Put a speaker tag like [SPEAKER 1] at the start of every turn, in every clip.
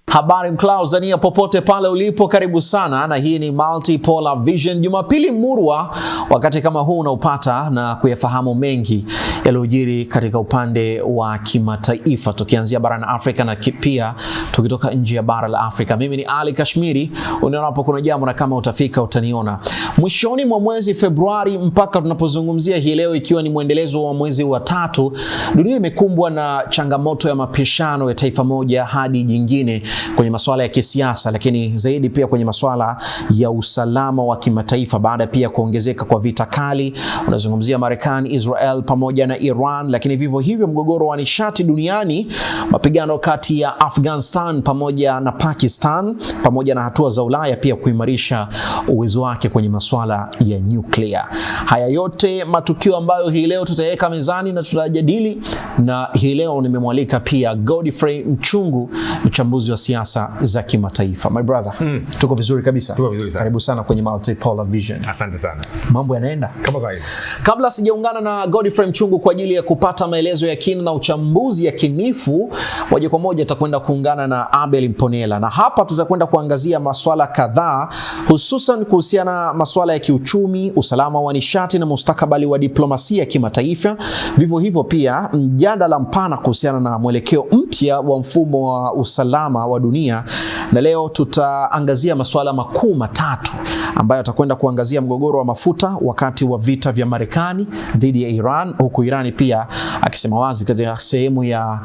[SPEAKER 1] Habari Mtanzania popote pale ulipo, karibu sana na hii ni Multipolar Vision. Jumapili murwa, wakati kama huu unaupata na kuyafahamu mengi yaliyojiri katika upande wa kimataifa, tukianzia barani Afrika na pia tukitoka nje ya bara la Afrika. Mimi ni Ali Kashmiri, unaona hapo kuna jambo na kama utafika utaniona. Mwishoni mwa mwezi Februari mpaka tunapozungumzia hii leo, ikiwa ni mwendelezo wa mwezi wa 3, dunia imekumbwa na changamoto ya mapishano ya taifa moja hadi jingine kwenye masuala ya kisiasa, lakini zaidi pia kwenye masuala ya usalama wa kimataifa, baada pia kuongezeka kwa vita kali. Unazungumzia Marekani, Israel pamoja na Iran, lakini vivyo hivyo mgogoro wa nishati duniani, mapigano kati ya Afghanistan pamoja na Pakistan, pamoja na hatua za Ulaya pia kuimarisha uwezo wake kwenye masuala ya nuclear. Haya yote matukio ambayo hii leo tutaweka mezani na tutajadili, na hii leo nimemwalika pia Godfrey Mchungu, mchambuzi wa siasa za kimataifa. My brother, tuko vizuri kabisa.
[SPEAKER 2] Tuko vizuri sana.
[SPEAKER 1] Karibu sana kwenye Multipolar Vision.
[SPEAKER 2] Asante sana.
[SPEAKER 1] Mambo yanaenda
[SPEAKER 2] kama kawaida.
[SPEAKER 1] Kabla sijaungana na Godfrey Mchungu kwa ajili ya kupata maelezo ya kina na uchambuzi ya kinifu, moja kwa moja tutakwenda kuungana na Abel Mponela, na hapa tutakwenda kuangazia masuala kadhaa, hususan kuhusiana na masuala ya kiuchumi, usalama wa nishati na mustakabali wa diplomasia ya kimataifa. Vivyo hivyo pia mjadala mpana kuhusiana na mwelekeo mpya wa mfumo wa usalama wa dunia, na leo tutaangazia masuala makuu matatu ambayo atakwenda kuangazia mgogoro wa mafuta wakati wa vita vya Marekani dhidi ya Iran, huku Irani pia akisema wazi katika sehemu ya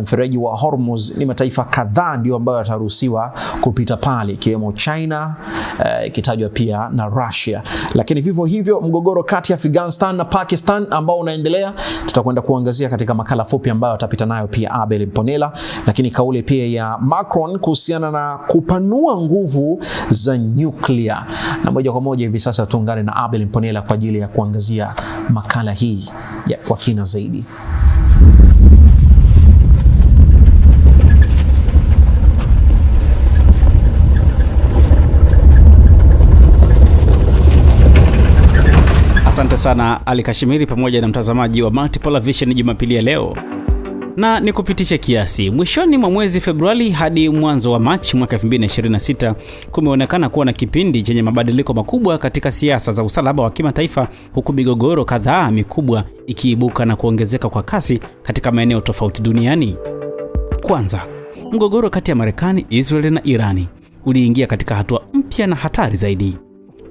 [SPEAKER 1] mfereji wa Hormuz ni mataifa kadhaa ndio ambayo yataruhusiwa kupita pale, ikiwemo China, ikitajwa pia na Russia. Lakini vivyo hivyo mgogoro kati ya Afghanistan na Pakistan ambao unaendelea, tutakwenda kuangazia katika makala fupi ambayo atapita nayo pia Abel Mponela. Lakini kauli pia ya Macron kuhusiana na kupanua nguvu za nuclear, na moja kwa moja hivi sasa tuungane na Abel Mponela kwa ajili ya kuangazia makala hii kwa kina zaidi.
[SPEAKER 3] Asante sana Ali Kashmiri pamoja na mtazamaji wa Multipolar Vision Jumapili ya leo. Na nikupitishe kiasi, mwishoni mwa mwezi Februari hadi mwanzo wa Machi mwaka 2026 kumeonekana kuwa na kipindi chenye mabadiliko makubwa katika siasa za usalama wa kimataifa, huku migogoro kadhaa mikubwa ikiibuka na kuongezeka kwa kasi katika maeneo tofauti duniani. Kwanza, mgogoro kati ya Marekani, Israel na Irani uliingia katika hatua mpya na hatari zaidi.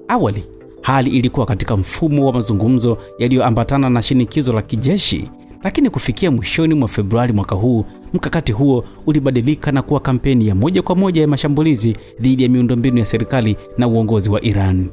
[SPEAKER 3] Awali, hali ilikuwa katika mfumo wa mazungumzo yaliyoambatana na shinikizo la kijeshi, lakini kufikia mwishoni mwa Februari mwaka huu, mkakati huo ulibadilika na kuwa kampeni ya moja kwa moja ya mashambulizi dhidi ya miundombinu ya serikali na uongozi wa Iran.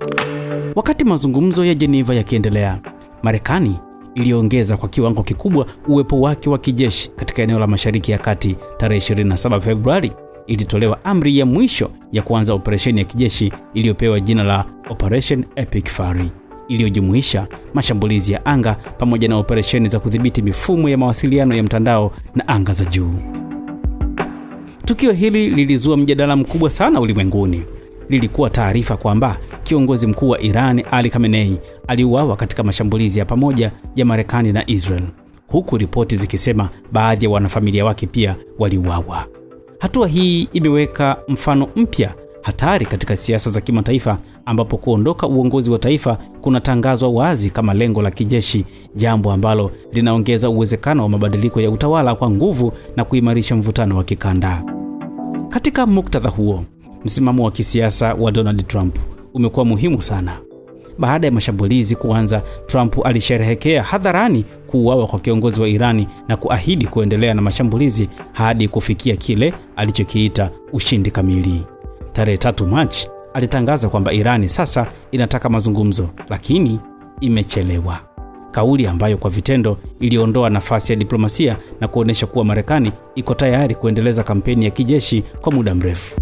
[SPEAKER 3] Wakati mazungumzo ya Geneva yakiendelea, Marekani iliongeza kwa kiwango kikubwa uwepo wake wa kijeshi katika eneo la Mashariki ya Kati. Tarehe 27 Februari ilitolewa amri ya mwisho ya kuanza operesheni ya kijeshi iliyopewa jina la Operation Epic Fury, iliyojumuisha mashambulizi ya anga pamoja na operesheni za kudhibiti mifumo ya mawasiliano ya mtandao na anga za juu. Tukio hili lilizua mjadala mkubwa sana ulimwenguni. Lilikuwa taarifa kwamba kiongozi mkuu wa Iran Ali Khamenei aliuawa katika mashambulizi ya pamoja ya Marekani na Israel, huku ripoti zikisema baadhi ya wanafamilia wake pia waliuawa. Hatua hii imeweka mfano mpya hatari katika siasa za kimataifa, ambapo kuondoka uongozi wa taifa kunatangazwa wazi kama lengo la kijeshi, jambo ambalo linaongeza uwezekano wa mabadiliko ya utawala kwa nguvu na kuimarisha mvutano wa kikanda. Katika muktadha huo, msimamo wa kisiasa wa Donald Trump umekuwa muhimu sana. Baada ya mashambulizi kuanza, Trump alisherehekea hadharani kuuawa kwa kiongozi wa Irani na kuahidi kuendelea na mashambulizi hadi kufikia kile alichokiita ushindi kamili. Tarehe 3 Machi alitangaza kwamba Irani sasa inataka mazungumzo, lakini imechelewa. Kauli ambayo kwa vitendo iliondoa nafasi ya diplomasia na kuonesha kuwa Marekani iko tayari kuendeleza kampeni ya kijeshi kwa muda mrefu.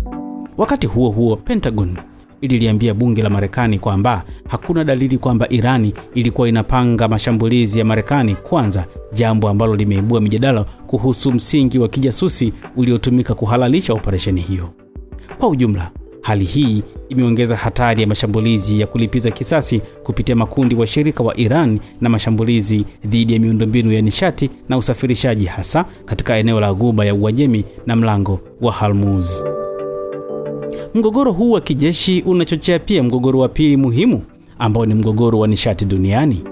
[SPEAKER 3] Wakati huo huo, Pentagon ililiambia bunge la Marekani kwamba hakuna dalili kwamba Irani ilikuwa inapanga mashambulizi ya Marekani kwanza, jambo ambalo limeibua mijadala kuhusu msingi wa kijasusi uliotumika kuhalalisha operesheni hiyo. Kwa ujumla, hali hii imeongeza hatari ya mashambulizi ya kulipiza kisasi kupitia makundi washirika wa Iran na mashambulizi dhidi ya miundombinu ya nishati na usafirishaji, hasa katika eneo la Ghuba ya Uajemi na mlango wa Hormuz. Mgogoro huu wa kijeshi unachochea pia mgogoro wa pili muhimu ambao ni mgogoro wa nishati duniani.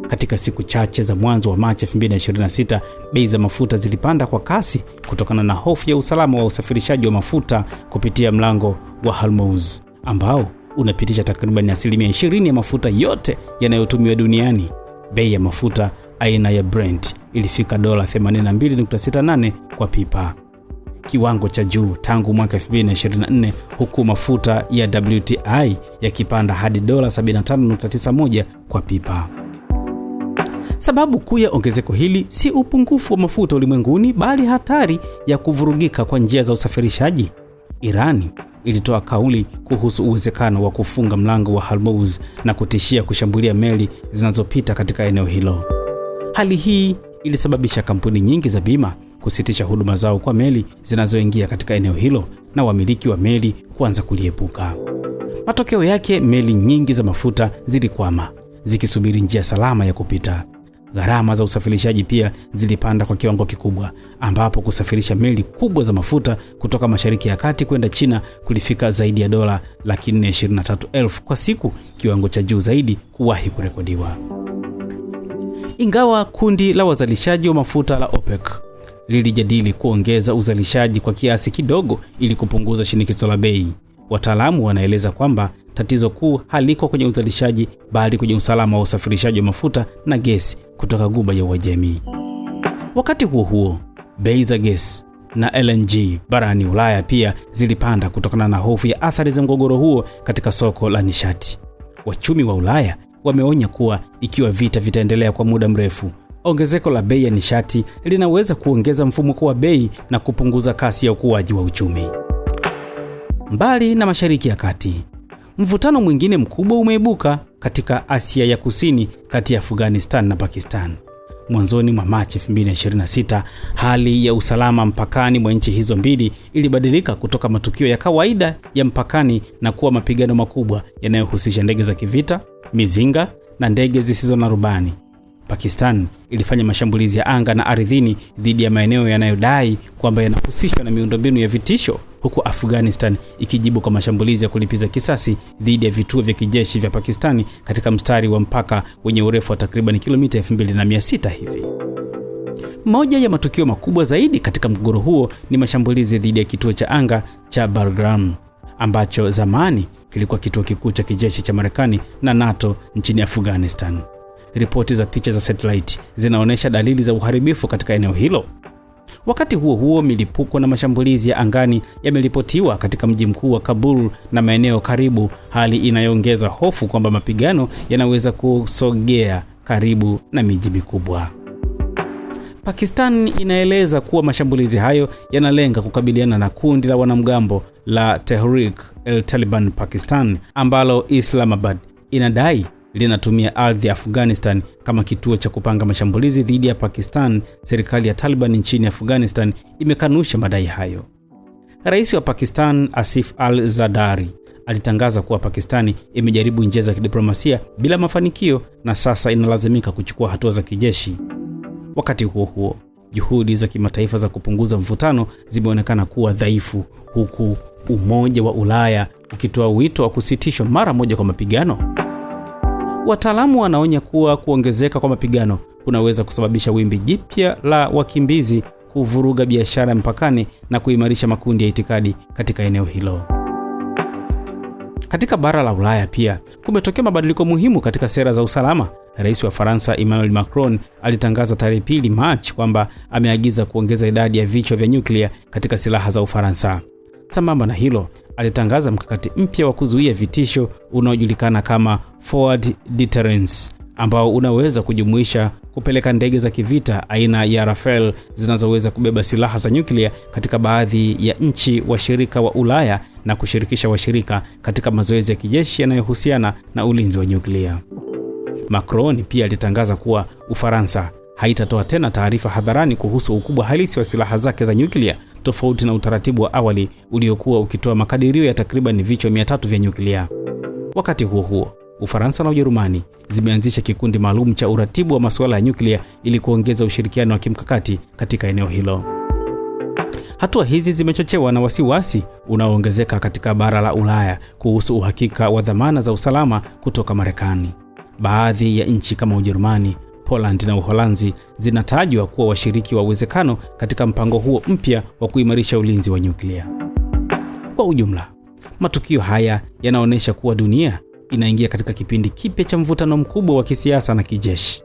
[SPEAKER 3] Katika siku chache za mwanzo wa Machi 2026, bei za mafuta zilipanda kwa kasi kutokana na hofu ya usalama wa usafirishaji wa mafuta kupitia mlango wa Hormuz, ambao unapitisha takriban 20% ya mafuta yote yanayotumiwa duniani. Bei ya mafuta aina ya Brent ilifika dola 82.68 kwa pipa, kiwango cha juu tangu mwaka 2024, huku mafuta ya WTI yakipanda hadi dola 75.91 kwa pipa. Sababu kuu ya ongezeko hili si upungufu wa mafuta ulimwenguni, bali hatari ya kuvurugika kwa njia za usafirishaji. Irani ilitoa kauli kuhusu uwezekano wa kufunga mlango wa Hormuz na kutishia kushambulia meli zinazopita katika eneo hilo. Hali hii ilisababisha kampuni nyingi za bima kusitisha huduma zao kwa meli zinazoingia katika eneo hilo na wamiliki wa meli kuanza kuliepuka. Matokeo yake, meli nyingi za mafuta zilikwama zikisubiri njia salama ya kupita. Gharama za usafirishaji pia zilipanda kwa kiwango kikubwa, ambapo kusafirisha meli kubwa za mafuta kutoka Mashariki ya Kati kwenda China kulifika zaidi ya dola 423,000 kwa siku, kiwango cha juu zaidi kuwahi kurekodiwa. Ingawa kundi la wazalishaji wa mafuta la OPEC lilijadili kuongeza uzalishaji kwa kiasi kidogo ili kupunguza shinikizo la bei, wataalamu wanaeleza kwamba tatizo kuu haliko kwenye uzalishaji, bali kwenye usalama wa usafirishaji wa mafuta na gesi kutoka Ghuba ya Uajemi. Wakati huo huo, bei za gesi na LNG barani Ulaya pia zilipanda kutokana na hofu ya athari za mgogoro huo katika soko la nishati. Wachumi wa Ulaya wameonya kuwa ikiwa vita vitaendelea kwa muda mrefu, ongezeko la bei ya nishati linaweza kuongeza mfumuko wa bei na kupunguza kasi ya ukuaji wa uchumi. Mbali na Mashariki ya Kati, mvutano mwingine mkubwa umeibuka katika Asia ya Kusini kati ya Afghanistan na Pakistan. Mwanzoni mwa Machi 2026, hali ya usalama mpakani mwa nchi hizo mbili ilibadilika kutoka matukio ya kawaida ya mpakani na kuwa mapigano makubwa yanayohusisha ndege za kivita, mizinga na ndege zisizo na rubani. Pakistan ilifanya mashambulizi ya anga na ardhini dhidi ya maeneo yanayodai kwamba yanahusishwa na miundombinu ya vitisho, huku Afghanistan ikijibu kwa mashambulizi ya kulipiza kisasi dhidi ya vituo vya kijeshi vya Pakistani katika mstari wa mpaka wenye urefu wa takriban kilomita 2600 hivi. Moja ya matukio makubwa zaidi katika mgogoro huo ni mashambulizi dhidi ya kituo cha anga cha Bagram, ambacho zamani kilikuwa kituo kikuu cha kijeshi cha Marekani na NATO nchini Afghanistan. Ripoti za picha za satellite zinaonyesha dalili za uharibifu katika eneo hilo. Wakati huo huo, milipuko na mashambulizi ya angani yameripotiwa katika mji mkuu wa Kabul na maeneo karibu, hali inayoongeza hofu kwamba mapigano yanaweza kusogea karibu na miji mikubwa. Pakistan inaeleza kuwa mashambulizi hayo yanalenga kukabiliana na kundi la wanamgambo la Tehrik-e-Taliban Pakistan, ambalo Islamabad inadai linatumia ardhi ya Afghanistan kama kituo cha kupanga mashambulizi dhidi ya Pakistan. Serikali ya Taliban nchini Afghanistan imekanusha madai hayo. Rais wa Pakistan Asif al-Zardari alitangaza kuwa Pakistani imejaribu njia za kidiplomasia bila mafanikio na sasa inalazimika kuchukua hatua za kijeshi. Wakati huo huo, juhudi za kimataifa za kupunguza mvutano zimeonekana kuwa dhaifu, huku Umoja wa Ulaya ukitoa wito wa kusitishwa mara moja kwa mapigano. Wataalamu wanaonya kuwa kuongezeka kwa mapigano kunaweza kusababisha wimbi jipya la wakimbizi, kuvuruga biashara mpakani na kuimarisha makundi ya itikadi katika eneo hilo. Katika bara la Ulaya pia kumetokea mabadiliko muhimu katika sera za usalama. Rais wa Faransa Emmanuel Macron alitangaza tarehe 2 Machi kwamba ameagiza kuongeza idadi ya vichwa vya nyuklia katika silaha za Ufaransa. Sambamba na hilo, alitangaza mkakati mpya wa kuzuia vitisho unaojulikana kama Forward Deterrence, ambao unaweza kujumuisha kupeleka ndege za kivita aina ya Rafale zinazoweza kubeba silaha za nyuklia katika baadhi ya nchi washirika wa Ulaya na kushirikisha washirika katika mazoezi ya kijeshi yanayohusiana na ulinzi wa nyuklia. Macron pia alitangaza kuwa Ufaransa haitatoa tena taarifa hadharani kuhusu ukubwa halisi wa silaha zake za nyuklia, tofauti na utaratibu wa awali uliokuwa ukitoa makadirio ya takriban vichwa 300 vya nyuklia. Wakati huo huo, Ufaransa na Ujerumani zimeanzisha kikundi maalum cha uratibu wa masuala ya nyuklia ili kuongeza ushirikiano wa kimkakati katika eneo hilo. Hatua hizi zimechochewa na wasiwasi unaoongezeka katika bara la Ulaya kuhusu uhakika wa dhamana za usalama kutoka Marekani. Baadhi ya nchi kama Ujerumani, Poland na Uholanzi zinatajwa kuwa washiriki wa uwezekano katika mpango huo mpya wa kuimarisha ulinzi wa nyuklia. Kwa ujumla, matukio haya yanaonyesha kuwa dunia inaingia katika kipindi kipya cha mvutano mkubwa wa kisiasa na kijeshi.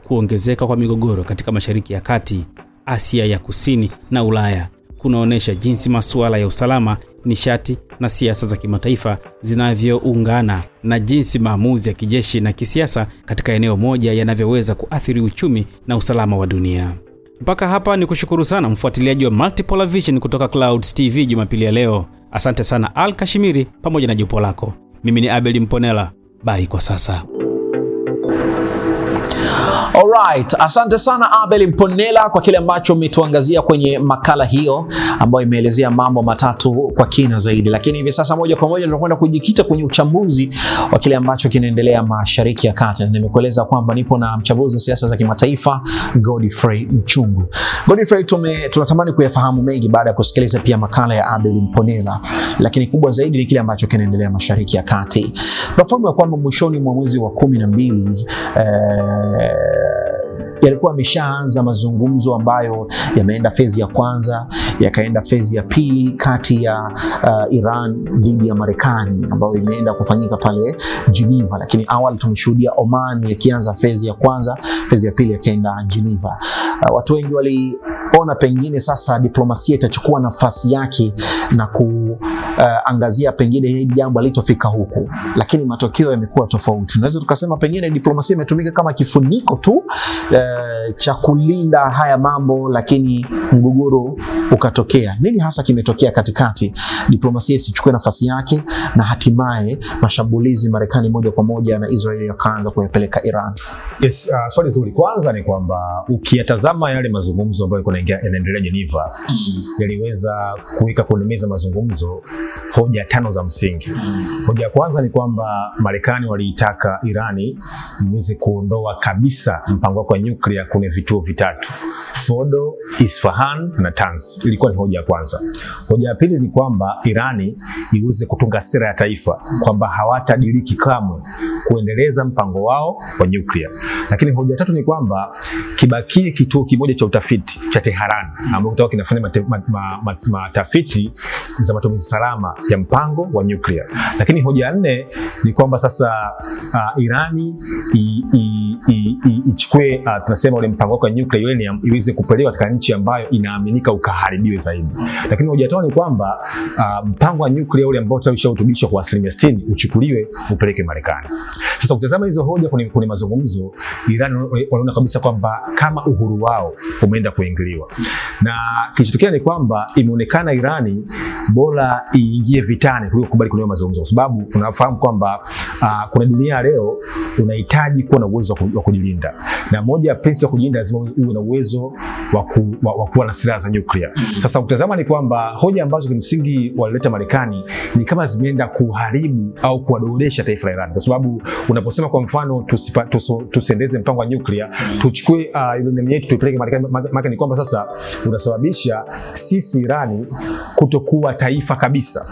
[SPEAKER 3] Kuongezeka kwa migogoro katika Mashariki ya Kati, Asia ya Kusini na Ulaya kunaonyesha jinsi masuala ya usalama, nishati na siasa za kimataifa zinavyoungana na jinsi maamuzi ya kijeshi na kisiasa katika eneo moja yanavyoweza kuathiri uchumi na usalama wa dunia. Mpaka hapa ni kushukuru sana mfuatiliaji wa Multipolar Vision kutoka Clouds TV Jumapili ya leo. Asante sana Al Kashimiri pamoja na jopo lako. Mimi ni Abel Mponela. Bye kwa sasa.
[SPEAKER 1] Alright, asante sana Abel Mponela kwa kile ambacho umetuangazia kwenye makala hiyo ambayo imeelezea mambo matatu kwa kina zaidi. Lakini hivi sasa moja kwa moja tunakwenda kujikita kwenye uchambuzi wa kile ambacho kinaendelea Mashariki ya Kati. Na nimekueleza kwamba nipo na mchambuzi wa siasa za kimataifa Godfrey Mchungu. Godfrey, tunatamani kuyafahamu mengi baada ya kusikiliza pia makala ya Abel Mponela. Lakini kubwa zaidi ni kile ambacho kinaendelea Mashariki ya Kati. Tunafahamu kwamba mwishoni mwa mwezi wa 12 yalikuwa yameshaanza mazungumzo ambayo yameenda fezi ya kwanza, yakaenda fezi ya pili kati ya Iran dhidi ya Marekani ambayo imeenda kufanyika pale Geneva. Lakini awali tumeshuhudia Oman yakianza fezi ya kwanza, fezi ya pili yakaenda Geneva. Watu wengi waliona pengine sasa diplomasia itachukua nafasi yake na kuangazia pengine hili jambo litofika huku, lakini matokeo yamekuwa tofauti. Tunaweza tukasema pengine diplomasia imetumika kama kifuniko tu cha kulinda haya mambo, lakini mgogoro ukatokea. Nini hasa kimetokea katikati diplomasia isichukue nafasi yake na hatimaye mashambulizi Marekani moja kwa moja na Israeli yakaanza kuyapeleka Iran?
[SPEAKER 2] Yes, swali zuri. Kwanza ni kwamba ukiyatazama yale mazungumzo ambayo yanaendelea Geneva, yaliweza kuweka kwenye meza mazungumzo hoja 5 za msingi. Hoja ya kwanza ni kwamba Marekani waliitaka Irani iweze kuondoa kabisa mpango wa nyuklia kwenye vituo vitatu: Fordo, Isfahan na Tans. Ilikuwa ni hoja ya kwanza. Hoja ya pili ni kwamba Irani iweze kutunga sera ya taifa kwamba hawatadiriki kamwe kuendeleza mpango wao wa nyuklia. Lakini hoja ya tatu ni kwamba kibakie kituo kimoja cha utafiti cha Tehran ambacho kitakuwa kinafanya matafiti za matumizi salama ya mpango wa nyuklia. Lakini hoja ya nne ni kwamba sasa Irani ichukue tunasema ule mpango wa nyuklia uranium iweze kupelekwa katika nchi ambayo inaaminika ukaharibiwe zaidi. Lakini hoja tano ni kwamba mpango wa nyuklia ule ambao ulishautubishwa kwa 60% uchukuliwe upeleke Marekani. Sasa ukitazama hizo hoja kwenye mazungumzo, Iran wanaona kabisa kwamba kama uhuru wao umeenda kuingiliwa. Na kilichotokea ni kwamba imeonekana Irani bora iingie vitani kuliko kubali kwenye mazungumzo, kwa sababu unafahamu kwamba kuna dunia leo unahitaji kuwa na uwezo wa kujilinda. Na moja ya principle ya kujilinda lazima uwe na uwezo wa kuwa na silaha za nyuklia. Sasa ukitazama ni kwamba hoja ambazo kimsingi walileta Marekani ni kama zimeenda kuharibu au kuwadoresha taifa la Iran, kwa sababu unaposema kwa mfano tusiendeze mpango wa nyuklia, tuchukue uranium yetu tupeleke Marekani, ni kwamba sasa unasababisha sisi Irani kutokuwa taifa kabisa.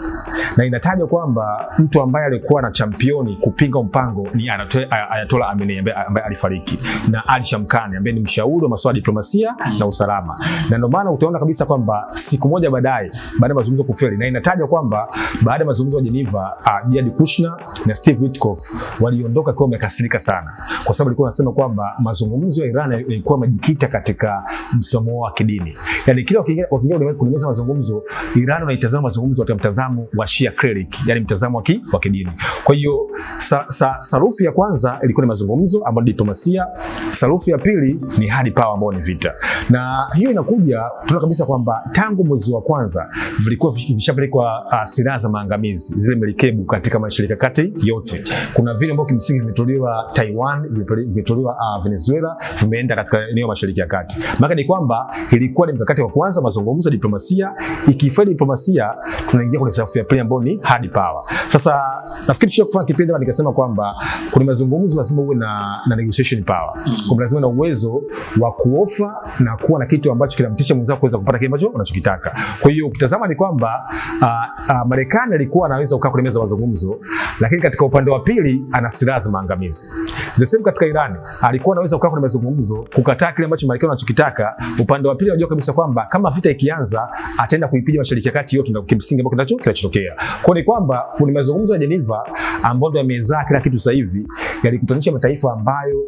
[SPEAKER 2] Na inatajwa kwamba mtu ambaye alikuwa na championi kupinga mpango ni Ayatollah Khamenei ambaye alifariki, na Ali Shamkhani ambaye ni mshauri wa masuala ya diplomasia na usalama. Na ndio maana utaona kabisa kwamba siku moja baada ya mazungumzo kufeli, na inatajwa kwamba baada ya mazungumzo ya Geneva, Jared Kushner na Steve Witkoff waliondoka kwa wamekasirika sana, kwa sababu walikuwa wanasema kwamba mazungumzo ya Iran yalikuwa yamejikita katika msimamo wa kidini. Yaani kila wakiingia kwenye meza mazungumzo, Iran wanaitazama mazungumzo kwa mtazamo wa Shia cleric, yani mtazamo wa kidini. Kwa hiyo sarufi ya kwanza ilikuwa ni mazungumzo ambayo ni diplomasia, sarufi ya pili ni hard power ambayo ni vita. Na hiyo inakuja tunaona kabisa kwamba tangu mwezi wa kwanza vilikuwa vishapelekwa silaha za maangamizi, zile melikebu katika Mashariki ya Kati yote. Kuna vile ambavyo kimsingi vimetolewa Taiwan, vimetolewa Venezuela, vimeenda katika eneo Mashariki ya Kati. Maana ni kwamba ilikuwa ni mkakati wa kwanza mazungumzo ya diplomasia, ikifeli diplomasia tunaingia kwenye safu ya pili ambayo ni hard power. Sasa nafikiri kufanya kipindi nikasema kwamba kuna mazungumzo lazima uwe na negotiation power. usawa. Kwa lazima na uwezo wa kuofa na kuwa na kitu ambacho kinamtisha mwenzako kuweza kupata kile ambacho unachokitaka. Kwa hiyo ukitazama ni kwamba Marekani alikuwa anaweza kukaa kwenye meza ya mazungumzo, lakini katika upande wa pili ana silaha za maangamizi. The same katika Iran, alikuwa anaweza kukaa kwenye mazungumzo kukataa kile ambacho Marekani anachokitaka. Upande wa pili anajua kabisa kwamba kama vita ikianza ataenda kuipiga Mashariki ya Kati yote na kimsingi ambacho kinachotokea. Kwa ni kwamba kuna mazungumzo ya Geneva ambayo ndio yamezaa kila kitu sasa hivi, yalikutanisha mataifa ambayo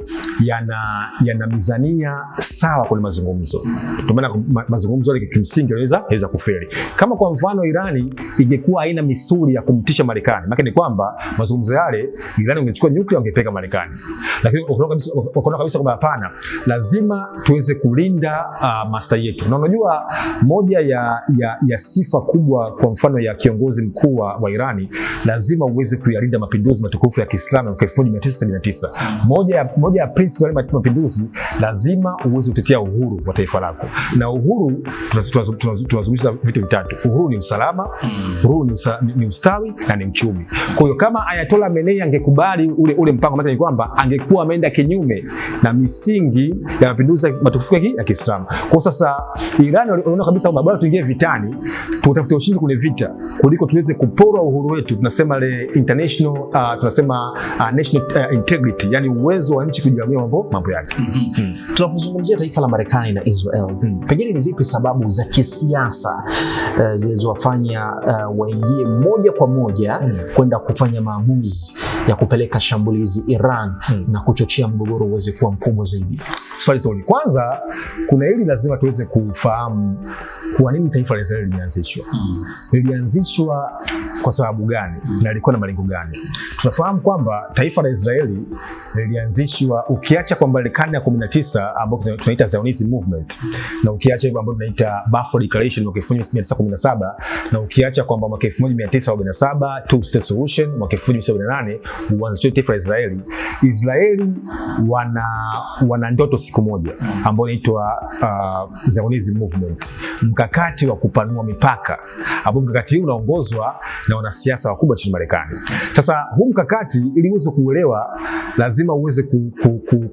[SPEAKER 2] yana mizania sawa kwenye mazungumzo. Ndio maana mazungumzo yale kimsingi yanaweza kufeli. Kama kwa mfano Irani ingekuwa haina misuli ya kumtisha Marekani, maana ni kwamba mazungumzo yale Irani ingechukua nyuklia wangepeka Marekani. Lakini ukaona kabisa kwamba hapana, lazima tuweze kulinda maslahi yetu. Na unajua moja ya sifa kubwa kwa mfano ya kiongozi mkuu wa Irani, lazima uweze kuyalinda mapinduzi matukufu ya Kiislamu ya 1979. Moja ya principle ya mapinduzi, lazima uweze kutetea uhuru wa taifa lako. Na uhuru tunazungumzia vitu vitatu. Uhuru ni usalama, uhuru ni ustawi na ni uchumi. Kwa hiyo kama Ayatollah Khamenei angekubali ule mpango, maana ni kwamba angekuwa ameenda kinyume na misingi ya mapinduzi matukufu ya Kiislamu. Kwa sasa Iran wanaona kabisa kwamba bora tuingie vitani, tutafute ushindi kwenye vita kuliko tuweze kupora uhuru wetu. Tunasema ile international national integrity, yani uwezo wa nchi kujiamua mambo yake.
[SPEAKER 1] Tunapozungumzia taifa la Marekani na Israel, pengine ni zipi sababu za kisiasa zilizowafanya waingie moja kwa moja kwenda kufanya maamuzi ya kupeleka shambulizi Iran na kuchochea mgogoro uweze kuwa mkubwa zaidi?
[SPEAKER 2] Swali. Kwanza kuna hili lazima tuweze kufahamu kwa nini taifa la Israeli lilianzishwa. Lilianzishwa kwa sababu gani na lilikuwa na malengo gani? Tunafahamu kwamba taifa la Israeli lilianzishwa, ukiacha kwamba karne ya 19 ambapo tunaita Zionism movement, na ukiacha hivyo ambapo tunaita Balfour Declaration mwaka 1917, na ukiacha kwamba mwaka 1947 two state solution, mwaka 1978 uanzishwe taifa la Israeli. Israeli wana ndoto siku moja ambayo inaitwa Zionism movement, mkakati wa kupanua mipaka, ambao mkakati huu unaongozwa na wanasiasa wakubwa nchini Marekani. Sasa huu mkakati ili uweze kuelewa, lazima uweze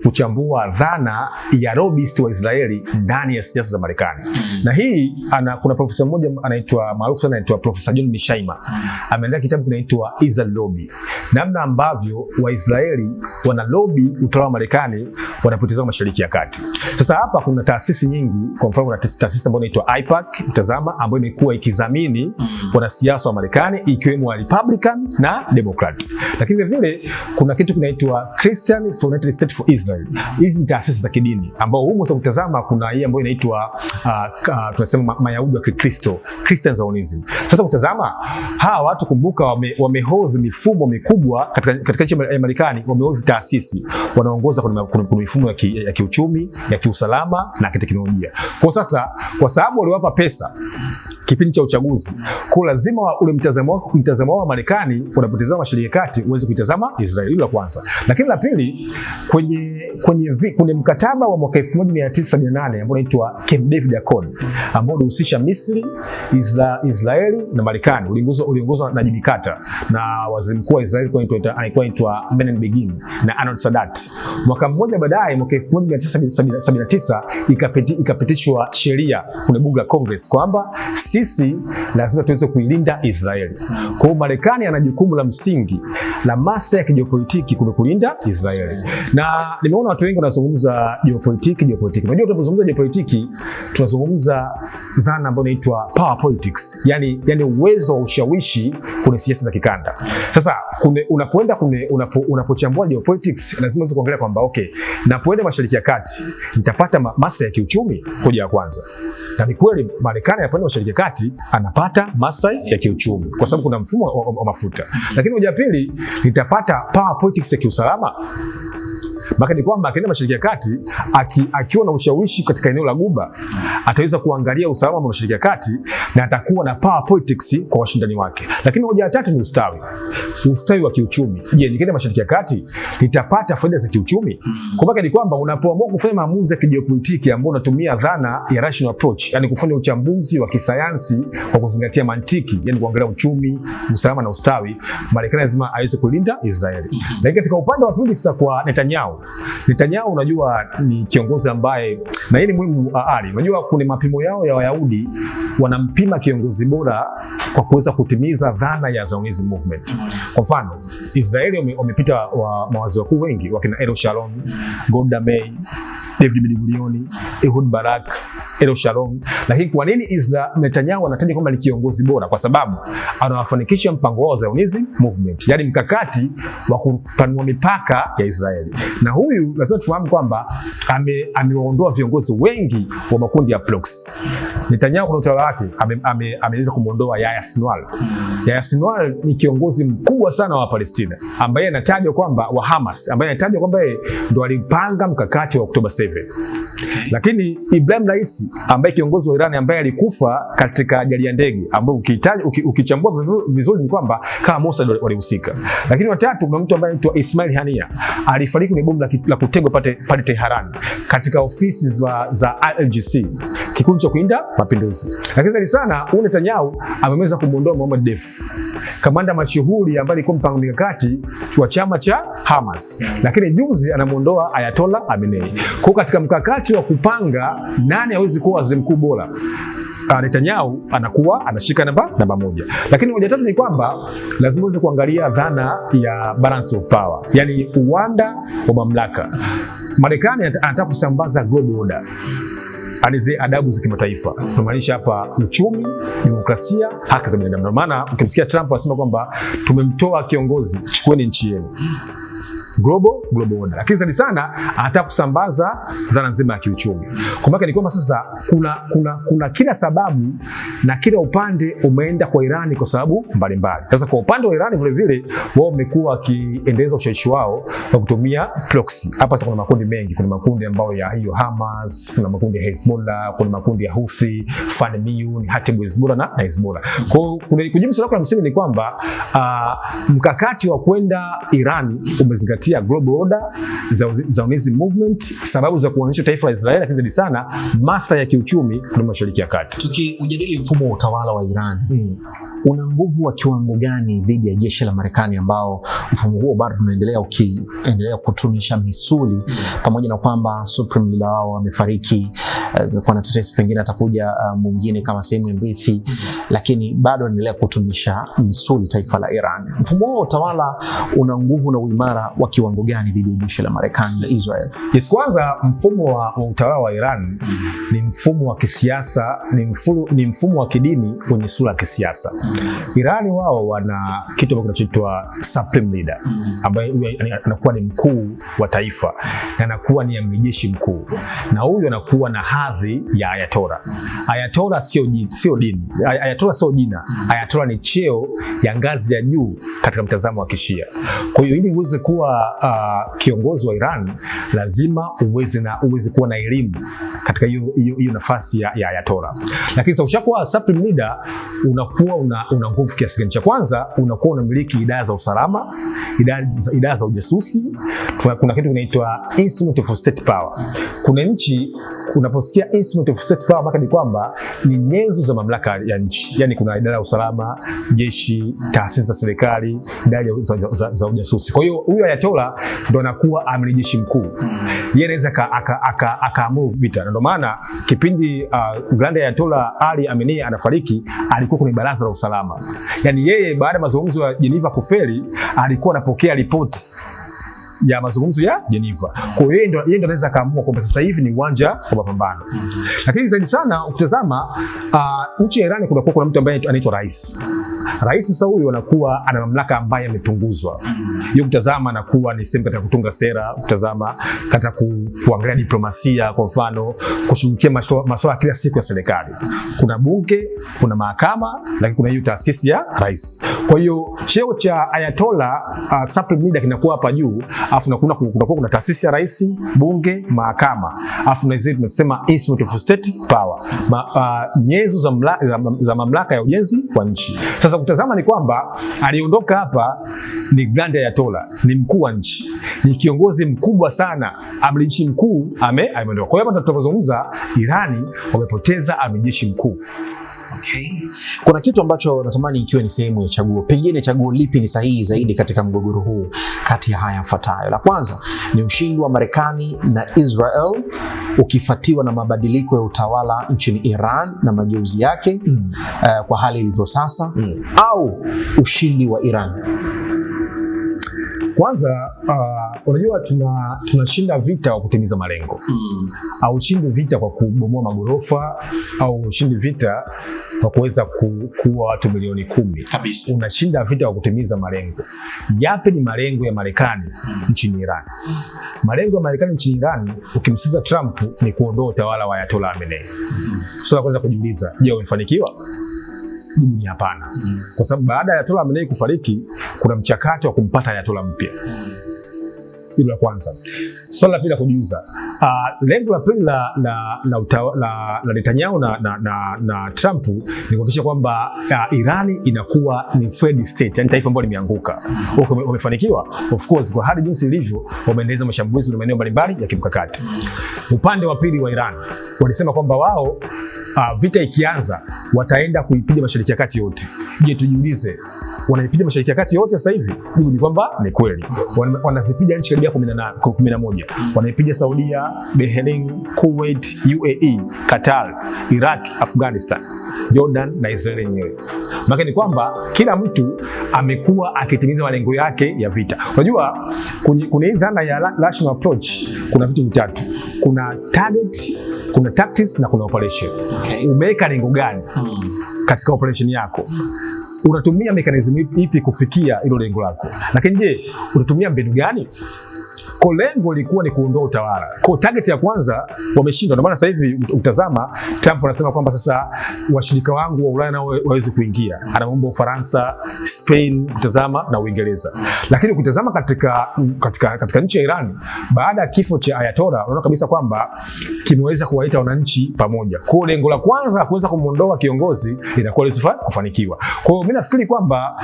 [SPEAKER 2] kuchambua dhana ya lobbyist wa Israeli ndani ya siasa za Marekani. Na hii kuna profesa mmoja anaitwa maarufu sana, anaitwa Profesa John Mearsheimer. Ameandika kitabu kinaitwa Israel Lobby, namna ambavyo Waisraeli wana lobby utawala wa Marekani wanapoteza Mashariki ya Kati. Sasa hapa kuna taasisi nyingi, kwa mfano kuna taasisi ambayo inaitwa AIPAC, utazama, ambayo imekuwa ikidhamini wanasiasa wa Marekani ikiwemo wa Republican na Democrat. Lakini vile kuna kitu kinaitwa Christian for United States for Israel. Hizi ni taasisi za kidini ambao humo sasa kutazama, kuna hii ambayo inaitwa tunasema Mayahudi wa Kikristo, Christian Zionism. Sasa kutazama hawa watu, kumbuka, wamehodhi mifumo mikubwa katika nchi ya Marekani, wamehodhi taasisi, wanaongoza kuna mifumo ya kiuchumi, ya kiusalama na kiteknolojia. Kwa sasa kwa sababu waliwapa pesa kipindi cha uchaguzi, kwa lazima ule mtazamo wa Marekani unapotazama Mashariki ya Kati uweze kuitazama Israeli la kwanza. Lakini la pili, kwenye mkataba wa mwaka 1978 ambao unaitwa Camp David Accord, ambao ulihusisha Misri, Israeli na Marekani, uliongozwa na Jimmy Carter na waziri mkuu wa Israeli alikuwa anaitwa Benjamin Begin na Anwar Sadat. Mwaka mmoja baadaye, mwaka 1979 ikapitishwa sheria kwenye bunge la Congress kwamba sisi lazima tuweze kuilinda Israeli. Kwa hiyo Marekani ana jukumu la msingi la masuala ya kijiopolitiki kulinda Israeli. Na nimeona watu wengi wanazungumza geopolitiki. Unajua tunapozungumza geopolitiki tunazungumza dhana ambayo inaitwa power politics. Yaani uwezo wa ushawishi kwenye siasa za kikanda. Sasa unapochambua geopolitics lazima uweze kuangalia kwamba okay, napoenda Mashariki ya Kati nitapata masuala ya kiuchumi, hoja ya kwanza. Na ni kweli Marekani anapoenda Mashariki ya Kati anapata maslahi ya kiuchumi kwa sababu kuna mfumo wa mafuta. Lakini hoja ya pili, nitapata power politics ya kiusalama. Maka ni kwamba akienda Mashariki ya Kati akiwa na ushawishi katika eneo la Ghuba, ataweza kuangalia usalama wa Mashariki ya Kati na atakuwa na power politics kwa washindani wake. Lakini hoja ya tatu ni ustawi wa kiuchumi. Je, nikienda Mashariki ya Kati nitapata faida za kiuchumi? Kwa maana ni kwamba unapoamua kufanya maamuzi ya kijiopolitiki ambao unatumia dhana ya rational approach, yani kufanya uchambuzi wa kisayansi kwa kuzingatia mantiki, yani kuangalia uchumi, usalama na ustawi, Marekani lazima aweze kulinda Israeli. Lakini katika upande wa pili sasa kwa Netanyahu, Netanyahu unajua ni kiongozi ambaye, na hii ni muhimu Ali, unajua kuna mapimo yao ya Wayahudi wanampima kiongozi bora kwa kuweza kutimiza dhana ya Zionism movement. Kwa mfano, Israeli wamepita mawaziri wakuu wengi wakina Ariel Sharon, Golda Meir, David Ben-Gurion, Ehud Barak, Ariel Sharon. Lakini kwa nini Netanyahu anataja kwamba ni kiongozi bora? Kwa sababu anawafanikisha mpango wao wa Zionism movement, yani mkakati wa kupanua mipaka ya Israeli. Na huyu lazima tufahamu kwamba amewaondoa viongozi wengi wa makundi ya PLOS. Netanyahu kwa utawala wake ameweza kumuondoa Yahya Sinwar. Yahya Sinwar ni kiongozi mkubwa sana wa Palestina ambaye anatajwa kwamba wa Hamas, ambaye anatajwa kwamba ndo alipanga mkakati wa Oktoba 7. Lakini Ibrahim Raisi ambaye kiongozi wa Iran ambaye alikufa katika ajali ya ndege, ambayo ukichambua vizuri ni kwamba kama Mossad walihusika. Lakini watatu kuna mtu ambaye anaitwa Ismail Haniyeh, alifariki kwenye bomu la kutegwa pale Tehran katika ofisi za IRGC, kikundi cha kulinda mapinduzi. Lakini zaidi sana huyu Netanyahu ameweza kumuondoa Mohammad Deif, kamanda mashuhuri ambaye alikuwa mpanga mikakati wa chama cha Hamas. Lakini juzi anamuondoa Ayatollah Khamenei. Kwa katika mkakati wa kupanga nani hawezi kuwa waziri mkuu bora, Netanyahu anakuwa anashika namba moja. Lakini hoja tatu ni kwamba lazima uweze kuangalia dhana ya balance of power, yani uwanda wa mamlaka. Marekani anataka kusambaza global order, alize adabu za kimataifa. Tunamaanisha hapa uchumi, demokrasia, haki za binadamu. Ndio maana ukimsikia Trump anasema kwamba tumemtoa kiongozi, chukueni nchi yenu. Global order. Lakini zaidi sana anataka kusambaza dhana nzima ya kiuchumi. Kwa maana ni kwamba sasa kuna kila sababu na kila upande umeenda kwa Irani kwa sababu mbalimbali. Sasa kwa upande wa Irani vile vile wao wamekuwa wakiendeleza ushawishi wao kwa kutumia proxy. Hapa kuna makundi mengi, kuna makundi ambayo ya hiyo Hamas, kuna makundi ya Hezbollah, kuna makundi ya Houthi, Fanmiyun, Hatibu Hezbollah na Hezbollah. Kwa hiyo kujibu swali la msingi ni kwamba mkakati wa kwenda Irani umezingatia global order, Zionism movement, sababu za kuanzisha taifa la Israeli, lakini zaidi sana maslahi ya kiuchumi kwa Mashariki ya Kati.
[SPEAKER 1] Tukijadili mfumo wa utawala wa Iran, una nguvu wa kiwango gani dhidi ya jeshi la Marekani, ambao mfumo huo bado unaendelea kutunisha misuli, pamoja na kwamba supreme leader wao amefariki, kwa na tetesi pengine atakuja mwingine kama sehemu mrithi, lakini bado anaendelea kutunisha misuli taifa la Iran. Mfumo wa utawala una nguvu na uimara wa kiwango gani dhidi ya jeshi la Marekani na Israel?
[SPEAKER 2] Yes, kwanza mfumo wa utawala wa Iran ni mfumo wa kisiasa, ni mfumo wa kidini kwenye sura ya kisiasa. Irani wao wana kitu ambacho kinachoitwa supreme leader, ambaye anakuwa ni mkuu wa taifa na anakuwa ni amiri jeshi mkuu, na huyu anakuwa na hadhi ya ayatola. Ayatola sio dini, ayatola sio jina. Ayatola ni cheo ya ngazi ya juu katika mtazamo wa Kishia. Kwa hiyo ili uweze kuwa kiongozi wa Iran lazima uweze kuwa na elimu katika hiyo nafasi ya ayatola. Lakini sasa ushakuwa supreme leader, unakuwa una nguvu kiasi gani? Cha kwanza unakuwa unamiliki idara za usalama, idara za ujasusi. Kuna kitu kinaitwa instrument of state power. Kuna nchi unaposikia instrument of state power, maana ni kwamba ni nyenzo za mamlaka ya nchi. Yani kuna idara ya usalama, jeshi, taasisi za serikali, idara za ujasusi. Kwa hiyo huyu ayatola ndo anakuwa amiri jeshi mkuu. Yeye anaweza akaamuru vita. Ndio maana kipindi Grand Ayatollah Ali Khamenei anafariki, alikuwa kwenye baraza la usalama. Yani yeye baada ya mazungumzo ya Geneva kufeli, alikuwa anapokea ripoti ya mazungumzo ya Geneva. Kwa hiyo yeye ndo anaweza kaamua kwamba sasa hivi ni uwanja wa mapambano. Lakini zaidi sana ukitazama nchi ya Iran kuna mtu ambaye anaitwa rais. Rais sasa huyu anakuwa ana mamlaka ambayo yamepunguzwa. Yeye kutazama anakuwa ni sehemu katika kutunga sera, kutazama katika kuangalia diplomasia, kwa mfano kushughulikia masuala kila siku ya serikali. Kuna bunge, kuna mahakama, lakini kuna hiyo taasisi ya rais. Kwa hiyo cheo cha ayatola supreme leader kinakuwa hapa juu, afu kuna taasisi ya rais, bunge, mahakama, afu na zile tunasema instrument of state power, nyenzo za mamlaka ya ujenzi wa nchi. Sasa kutazama ni kwamba aliondoka hapa ni Grand Ayatollah, ni mkuu wa nchi, ni kiongozi mkubwa sana, amiri jeshi mkuu ameondoka. Kwa hiyo hapa tunapozungumza Irani wamepoteza amiri jeshi mkuu.
[SPEAKER 1] Okay. Kuna kitu ambacho natamani ikiwe ni sehemu ya chaguo. Pengine chaguo lipi ni sahihi zaidi katika mgogoro huu kati ya haya yafuatayo? La kwanza ni ushindi wa Marekani na Israel ukifuatiwa na mabadiliko ya utawala nchini Iran na mageuzi yake kwa hali ilivyo sasa, au ushindi wa Iran?
[SPEAKER 2] Kwanza unajua tunashinda vita kwa kutimiza malengo. Au ushindi vita kwa kubomoa magorofa, au ushindi vita kwa kuweza kuua watu milioni 10.
[SPEAKER 1] Kabisa.
[SPEAKER 2] Unashinda vita kwa kutimiza malengo. Yapi ni malengo ya Marekani nchini Iran? Malengo ya Marekani nchini Iran, ukimsikiza Trump, ni kuondoa utawala wa Ayatollah Khamenei. Swala kwanza kujiuliza, je, wamefanikiwa? Jibu ni hapana. Kwa sababu baada ya Ayatollah Khamenei kufariki, kuna mchakato wa kumpata Ayatollah mpya. Hilo la kwanza. Swala la pili la kujiuliza, lengo la pili la Netanyahu na Trump ni kuhakikisha kwamba Irani inakuwa ni failed state, yani taifa ambalo limeanguka. Wamefanikiwa? Of course, kwa hadi jinsi ilivyo, wameendeleza mashambulizi na maeneo mbalimbali ya kimkakati. Upande wa pili wa Iran walisema kwamba wao vita ikianza wataenda kuipiga Mashariki ya Kati yote. Je, tujiulize, wanaipiga Mashariki ya Kati yote sasa hivi? Jibu ni kwamba ni kweli. Wanazipiga nchi karibia 11. Wanaipiga Saudia, Bahrain, Kuwait, UAE, Qatar, Iraq, Afghanistan, Jordan na Israeli yenyewe. Maana ni kwamba kila mtu amekuwa akitimiza malengo yake ya vita. Unajua kuna hii dhana ya rational approach, kuna vitu vitatu. Kuna target, kuna tactics na kuna operation.
[SPEAKER 1] Okay.
[SPEAKER 2] Umeweka lengo gani katika operation yako? Unatumia mekanizmu ipi kufikia hilo lengo lako? Lakini je, unatumia mbinu gani? Kwa lengo lilikuwa ni kuondoa utawala. Kwa target ya kwanza wameshindwa. Ndio maana sasa hivi utazama Trump anasema kwamba sasa washirika wangu wa Ulaya nao waweze kuingia. Anaomba Ufaransa, Spain kutazama na Uingereza. Lakini ukitazama katika nchi ya Iran, baada ya kifo cha Ayatollah, unaona kabisa kwamba kimeweza kuwaita wananchi pamoja. Kwa lengo la kwanza kuweza kumuondoa kiongozi inakuwa kufanikiwa. Kwa hiyo mimi nafikiri kwamba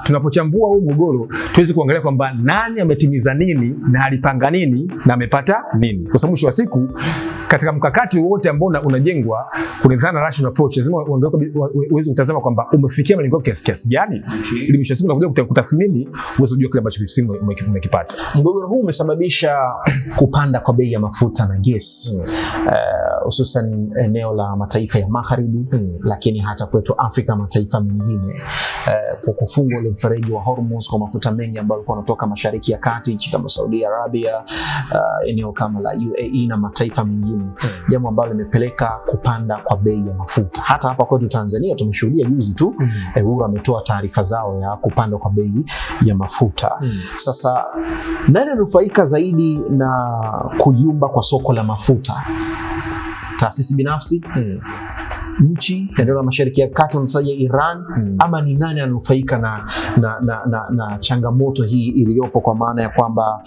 [SPEAKER 2] tunapochambua huu mgogoro tuweze kuangalia kwamba nani ametimiza nini na alipanga nini na amepata nini. Kwa sababu mwisho wa siku katika mkakati wote ambao unajengwa kuna dhana rational approach. Lazima uweze kutazama kwamba umefikia malengo kiasi gani, ili mwisho wa siku unakuja kutathmini uweze kujua kile ambacho umekipata.
[SPEAKER 1] Mgogoro huu umesababisha kupanda kwa bei ya mafuta na gesi, hususan eneo la mataifa ya Magharibi, lakini hata kwetu Afrika, mataifa mengine, kwa kufungwa ile mfereji wa Hormuz kwa mafuta mengi ambayo yalikuwa yanatoka Mashariki ya Kati, nchi kama Saudi Arabia, eneo kama la UAE na mataifa mengine, jambo ambalo limepeleka kupanda kwa bei ya mafuta. Hata hapa kwetu Tanzania tumeshuhudia juzi tu EWURA ametoa taarifa zao ya kupanda kwa bei ya mafuta. Sasa nani ananufaika zaidi na kuyumba kwa soko la mafuta? Taasisi binafsi, nchi, eneo la Mashariki ya Kati unataja Iran, ama ni nani ananufaika na changamoto hii iliyopo, kwa maana ya kwamba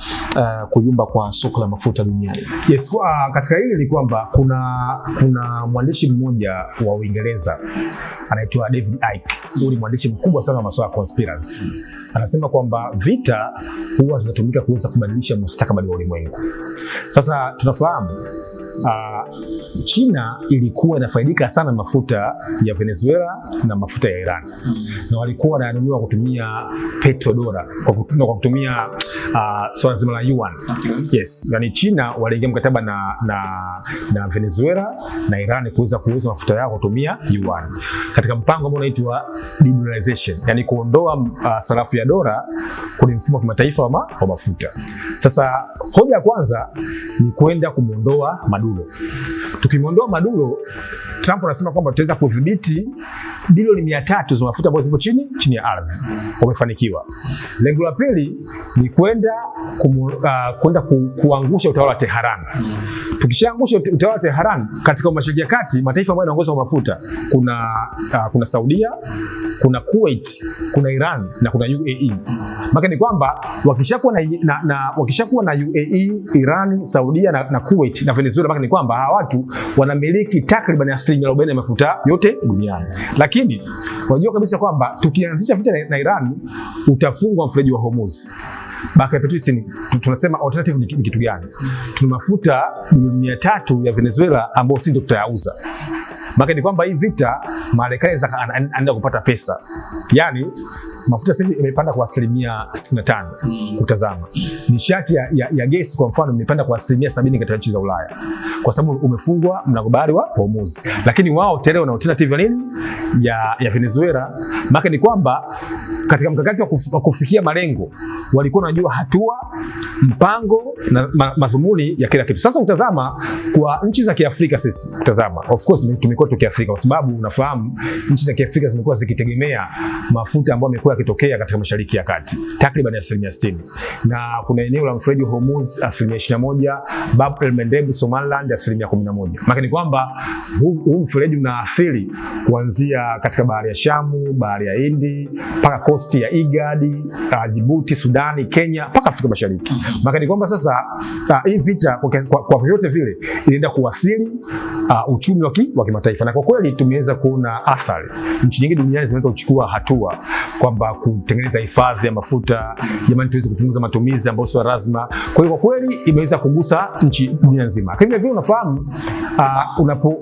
[SPEAKER 1] kuyumba kwa soko la mafuta duniani?
[SPEAKER 2] Yes, katika hili ni kwamba kuna mwandishi mmoja wa Uingereza anaitwa David Icke. Huyu ni mwandishi mkubwa sana wa masuala ya conspiracy. Anasema kwamba vita huwa zinatumika kuweza kubadilisha mustakabali wa ulimwengu. Sasa tunafahamu China ilikuwa inafaidika sana mafuta ya Venezuela na mafuta ya Iran, na walikuwa wananunua kutumia petrodollar, kwa kutumia swala zima la yuan. Yes, yani China waliingia mkataba na Venezuela na Iran kuweza kuuza mafuta yao kutumia yuan katika mpango ambao unaitwa de-dollarization, yani kuondoa sarafu ya dola kwenye mfumo wa kimataifa wa mafuta. Sasa hoja ya kwanza ni kwenda kumuondoa Maduro. Tukimuondoa Maduro, Trump anasema kwamba tutaweza kudhibiti bilioni 300 za mafuta ambazo zipo chini ya ardhi. Wamefanikiwa. Lengo la pili ni kwenda kuangusha utawala wa Tehran. Tukishaangusha utawala wa Tehran katika Mashariki ya Kati, mataifa ambayo yanaongoza kwa mafuta kuna Saudia, kuna Kuwait, kuna Iran na kuna UAE. Maana ni kwamba wakishakuwa na UAE, Iran, Saudia na Kuwait na Venezuela, maana ni kwamba hawa watu wanamiliki takriban 40% ya mafuta yote duniani. Lakini unajua kabisa kwamba tukianzisha vita na Iran utafungwa mfereji wa Hormuz. Baka ya petroli, tunasema alternative ni kitu gani? Tuna mafuta bilioni 300 ya Venezuela ambao sisi ndio tutayauza. Maana ni kwamba hii vita Marekani anaenda kupata pesa. Yaani mafuta sasa imepanda kwa 65%. Kutazama nishati ya gesi kwa mfano imepanda kwa 70% katika nchi za Ulaya, kwa sababu umefungwa mlango bahari wa Hormuz. Lakini wao tayari wana alternative nini ya Venezuela. Maana ni kwamba katika mkakati wa kufikia malengo walikuwa wanajua hatua, mpango na madhumuni ya kila kitu. Sasa utazama kwa nchi za Kiafrika, sisi utazama, of course tumekuwa Kiafrika kwa sababu unafahamu nchi za Kiafrika zimekuwa zikitegemea mafuta ambayo yamekuwa yakitokea katika Mashariki ya Kati takriban 60%, na kuna eneo la mfereji Hormuz 21%, Bab el Mandeb Somaliland 11%. Maana ni kwamba huu mfereji unaathiri kuanzia katika bahari ya Shamu, bahari ya Hindi mpaka kosti ya Igadi, Djibouti, Sudani, Kenya mpaka Afrika Mashariki. Maana ni kwamba sasa hii vita kwa vyote vile inaenda kuathiri uchumi wa kimataifa, na kwa kweli tumeweza kuona athari. Nchi nyingi duniani zimeanza kuchukua hatua kwamba kutengeneza hifadhi ya mafuta, jamani tuweze kupunguza matumizi ambayo sio lazima. Kwa hiyo kwa kweli imeweza kugusa nchi dunia nzima. Kwa hivyo unafahamu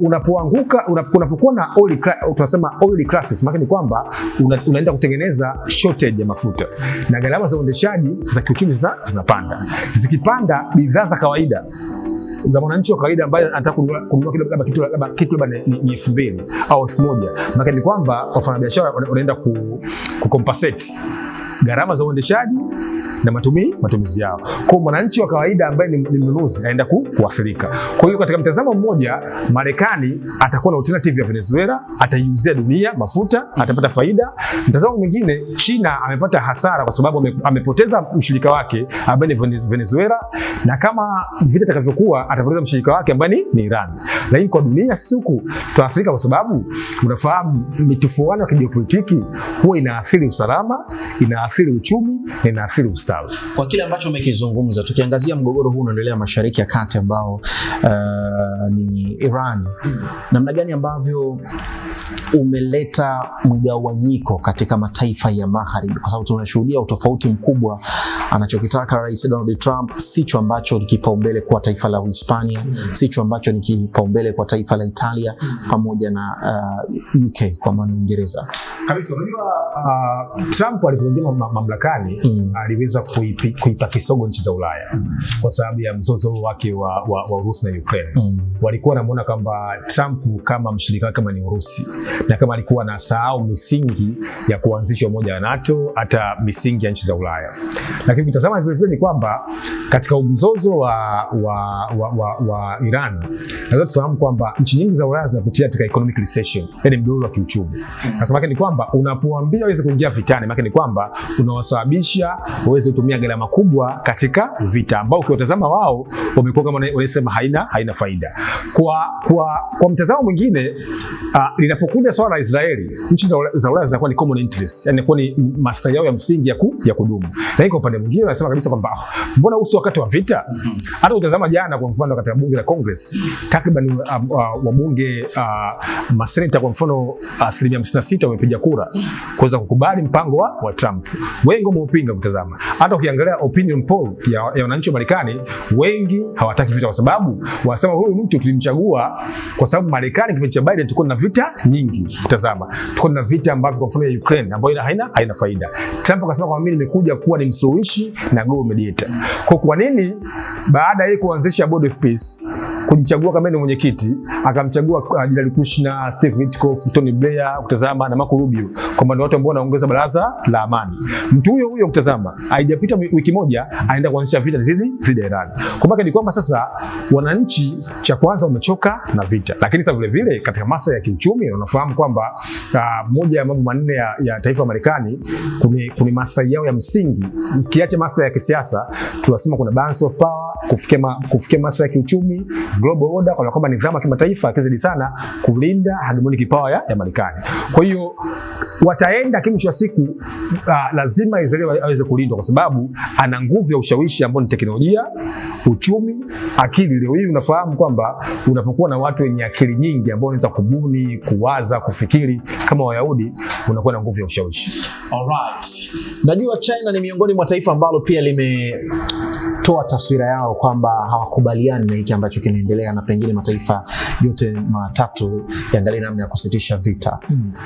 [SPEAKER 2] unapokuwa na tunasema oil crisis, maana ni kwamba unaenda kutengeneza shortage ya mafuta na gharama za uendeshaji za kiuchumi zinapanda. Zikipanda, bidhaa za kawaida za mwananchi wa kawaida ambaye anataka kununua kitu labda ni 2,000 au 1,000, maana ni kwamba wafanyabiashara wanaenda kucompensate gharama za uendeshaji na matumizi yao. Kwa mwananchi wa kawaida ambaye ni mnunuzi anaenda kuathirika. Kwa hiyo katika mtazamo mmoja, Marekani atakuwa na alternative ya Venezuela, ataiuzia dunia mafuta, atapata faida. Mtazamo mwingine, China amepata hasara kwa sababu amepoteza mshirika wake ambaye ni Venezuela, na kama vita itakavyokuwa atapoteza mshirika wake ambaye ni Iran. Lakini kwa dunia siku tutaathirika kwa sababu unafahamu mitufuano ya kijiopolitiki huwa inaathiri usalama, inaathiri uchumi na inaathiri ustawi.
[SPEAKER 1] Kwa kile ambacho umekizungumza, tukiangazia mgogoro huu unaendelea Mashariki ya Kati ambao ni Iran, namna gani ambavyo umeleta mgawanyiko katika mataifa ya Magharibi, kwa sababu tunashuhudia utofauti mkubwa. Anachokitaka Rais Donald Trump sicho ambacho ni kipaumbele kwa taifa la Hispania, sicho ambacho ni kipaumbele kwa taifa la Italia pamoja na UK kwa maana Uingereza.
[SPEAKER 2] Kabisa, unajua Trump alivyoingia mamlakani aliweza kuipa kisogo nchi za Ulaya kwa sababu ya mzozo wake wa Urusi na Ukraine. Walikuwa wanamuona kwamba Trump kama mshirika kama ni Urusi, na kama alikuwa anasahau misingi ya kuanzisha umoja wa NATO, hata misingi ya nchi za Ulaya. Lakini mtazama vile vile ni kwamba katika mzozo wa Iran, lazima tufahamu kwamba nchi nyingi za Ulaya zinapitia katika economic recession, yani mdororo wa kiuchumi. Sasa maana ni kwamba unapoambia waweze kuingia vitani, maana ni kwamba unawasababisha waweze kutumia gharama kubwa katika vita, ambao ukiwatazama wao wamekuwa kama wanasema haina faida. Kwa mtazamo mwingine, linapokuja swala la Israeli, nchi za Ulaya zinakuwa ni common interest, yani inakuwa ni maslahi yao ya msingi ya kudumu. Lakini kwa upande mwingine wanasema kabisa kwamba mbona uso wakati wa vita? Hata utazama jana kwa mfano katika bunge la Congress, takriban wabunge maseneta kwa mfano 56% wamepiga kura kuweza kukubali mpango wa Trump. Wengi wameupinga. Kutazama hata ukiangalia opinion poll ya wananchi wa Marekani, wengi hawataki vita kwa sababu wanasema huyu mtu tulimchagua kwa sababu Marekani kipindi cha Biden tulikuwa na vita nyingi. Kutazama tulikuwa na vita ambavyo kwa mfano ya Ukraine ambayo haina faida. Trump akasema kwa mimi nimekuja kuwa ni msuluhishi na global mediator. Kwa nini baada ya kuanzisha board of peace, kujichagua kama ni mwenyekiti, akamchagua Jared Kushner, Steve Witkoff, Tony Blair, kutazama na Marco Rubio kwamba ni watu ambao wanaongeza baraza la amani. Mtu huyo kutazama haijapita wiki moja anaenda kuanzisha vita dhidi ya Iran. Kwa maana ni kwamba sasa wananchi cha kwanza wamechoka na vita. Lakini sasa vile vile katika masuala ya kiuchumi unafahamu kwamba moja ya mambo manne ya taifa la Marekani kuna maslahi yao ya msingi. Ukiacha masuala ya kisiasa, tunasema kuna balance of power, kufikia masuala ya kiuchumi, global order, kwa kwamba nidhamu ya kimataifa kizidi sana kulinda hegemonic power ya Marekani. Kwa hiyo wataenda kimwisho wa siku lazima Israeli aweze kulindwa kwa sababu ana nguvu ya ushawishi ambao ni teknolojia, uchumi, akili. Leo hii unafahamu kwamba unapokuwa na watu wenye akili nyingi ambao wanaweza kubuni, kuwaza, kufikiri kama Wayahudi, unakuwa na nguvu ya ushawishi.
[SPEAKER 1] Alright. Najua China ni miongoni mwa taifa ambalo pia kutoa taswira yao kwamba hawakubaliani na hiki ambacho kinaendelea, na pengine mataifa yote matatu yaangalie namna ya kusitisha vita.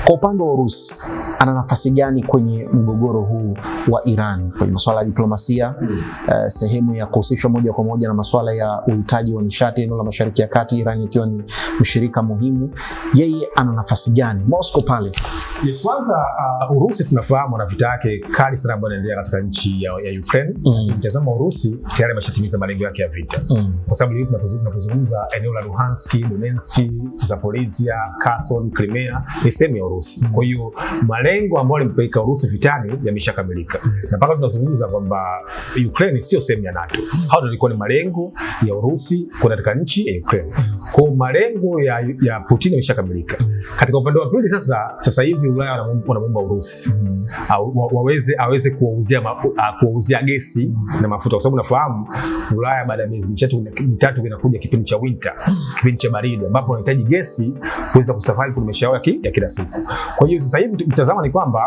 [SPEAKER 1] Kwa upande wa Urusi, ana nafasi gani kwenye mgogoro huu wa Iran kwenye masuala ya diplomasia, sehemu ya kuhusishwa moja kwa moja na masuala ya uhitaji wa nishati eneo la Mashariki ya Kati, Iran ikiwa ni mshirika muhimu? Yeye ana nafasi gani Moscow pale?
[SPEAKER 2] Yes, kwanza Urusi tunafahamu na vita yake kali sana ambayo inaendelea katika nchi ya Ukraine. Mtazamo wa Urusi tayari ameshatimiza malengo yake ya vita. Kwa sababu leo tunapozungumza eneo la Luhansk, Donetsk, Zaporizhia, Kherson, Crimea ni sehemu ya Urusi. Kwa hiyo malengo ambayo alimpeleka Urusi vitani yameshakamilika. Na mpaka tunazungumza kwamba Ukraine sio sehemu ya NATO. Hao ndio ilikuwa ni malengo ya Urusi kwa katika nchi ya Ukraine. Kwa malengo ya Putin yameshakamilika. Katika upande wa pili sasa hivi Ulaya wanamuomba Urusi aweze kuwauzia gesi na mafuta, kwa sababu nafahamu Ulaya baada ya miezi mitatu inakuja kipindi cha winter, kipindi cha baridi ambapo wanahitaji gesi kuweza kusafiri kwenye maisha yao ya kila siku. Kwa hiyo sasa hivi mtazamo ni kwamba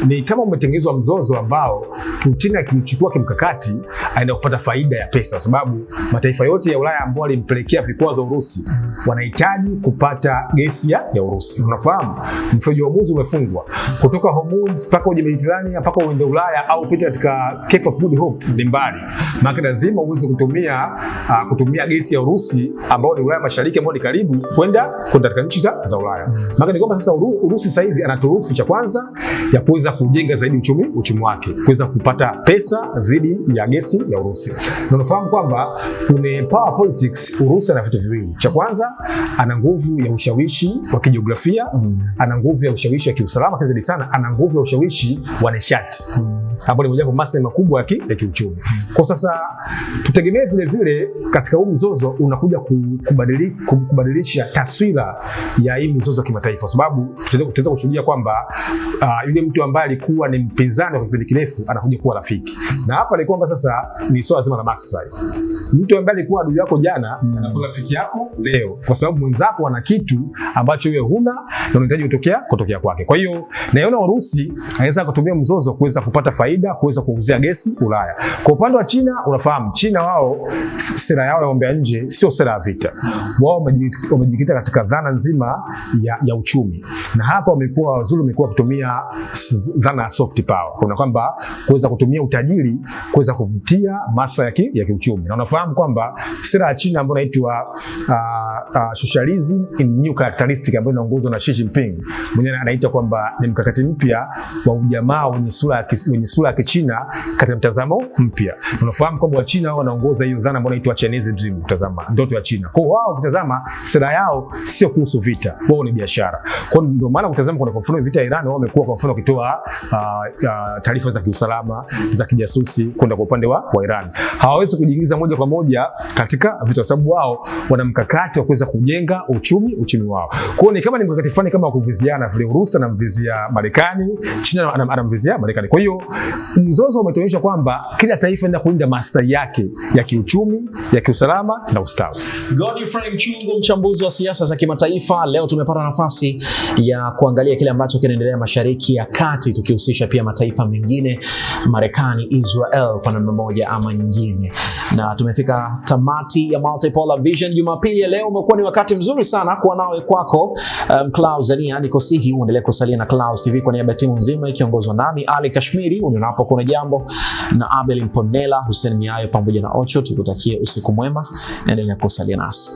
[SPEAKER 2] ni kama umetengenezwa mzozo ambao Putin akichukua kimkakati aenda kupata faida ya pesa, kwa sababu mataifa yote ya Ulaya ambao walimpelekea vikwazo Urusi wanahitaji kupata gesi ya Urusi. Unafahamu mfereji wa Hormuz umefungwa kutoka Hormuz mpaka uje Mediterania mpaka uende Ulaya au pita katika Cape of Good Hope ni mbali. Maana lazima uweze kutumia gesi ya Urusi ambao ni Ulaya Mashariki ambao ni karibu kwenda katika nchi za Ulaya. Maana ni kwamba sasa Urusi sasa hivi ana turufu cha kwanza ya kuweza kujenga zaidi uchumi wake, kuweza kupata pesa zaidi ya gesi ya Urusi. Na unafahamu kwamba kwenye power politics Urusi ana vitu viwili. Cha kwanza ana nguvu ya ushawishi wa kijiografia, ana nguvu ya ushawishi wa kiusalama, zaidi sana ana nguvu ya ushawishi wa nishati. Hapo ni mojawapo maslahi makubwa ya kiuchumi. Kwa sasa tutegemee vile katika huu mzozo unakuja kubadilisha taswira ya hii mzozo wa kimataifa, kwa sababu tutaweza kushuhudia kwamba yule mtu ambaye alikuwa ni mpinzani kwa kipindi kirefu anakuja kuwa rafiki. Na hapa ni kwamba sasa ni swala zima la maslahi. Mtu ambaye alikuwa adui yako jana anakuwa rafiki yako leo, kwa sababu mwenzako ana kitu ambacho wewe huna na unahitaji kutokea kwake. Kwa hiyo naona Urusi anaweza kutumia mzozo kuweza kupata faida, kuweza kuuzia gesi Ulaya. Kwa upande wa China, unafahamu China wao sera yao ya mambo ya nje sio sera ya vita. Wao wamejikita katika dhana nzima ya uchumi. Na hapa wamekuwa kutumia dhana ya soft power. Kuna kwamba kuweza kutumia utajiri kuweza kuvutia maslahi ya kiuchumi. Na unafahamu kwamba sera ya China ambayo inaitwa socialism in new characteristic ambayo inaongozwa na Xi Jinping, mwenyewe anaita kwamba ni mkakati mpya wa ujamaa wenye sura ya Kichina katika mtazamo mpya. Unafahamu kwamba Wachina wanaongoza hiyo dhana ambayo inaitwa Chinese dream, mtazama ndoto ya China. Kwa wao kutazama sera yao sio kuhusu vita, wao ni biashara. Kwa ndio maana kutazama kwa mfano vita ya Iran, wao wamekuwa kwa mfano wakitoa taarifa za kiusalama za kijasusi kwenda kwa upande wa Iran. Hawawezi kujiingiza moja kwa moja katika vita, kwa sababu wao wana mkakati wa kuweza kujenga uchumi wao. Kwa hiyo ni kama ni mkakati fulani kama kuviziana vile Urusi anamvizia Marekani, China anamvizia Marekani. Kwa hiyo mzozo umetuonyesha kwamba kila taifa lina kulinda maslahi yake ya kiuchumi, ya kiusalama na ustawi.
[SPEAKER 1] Godfrey Mchungu, mchambuzi wa siasa za kimataifa. Leo tumepata nafasi ya kuangalia kile ambacho kinaendelea Mashariki ya Kati, tukihusisha pia mataifa mengine, Marekani, Israel kwa namna moja ama nyingine. Na tumefika tamati ya Multipolar Vision Jumapili ya leo. Umekuwa ni wakati mzuri sana kuwa nawe kwako. Clouds Zania nikusihi uendelee kusalia na Clouds TV kwa niaba ya timu nzima ikiongozwa nami Ali Kashmiri, unionapo kuna jambo, na Abel Mponela, Hussein Miayo pamoja na Ocho. Tukutakie usiku mwema, endelea kusalia nasi.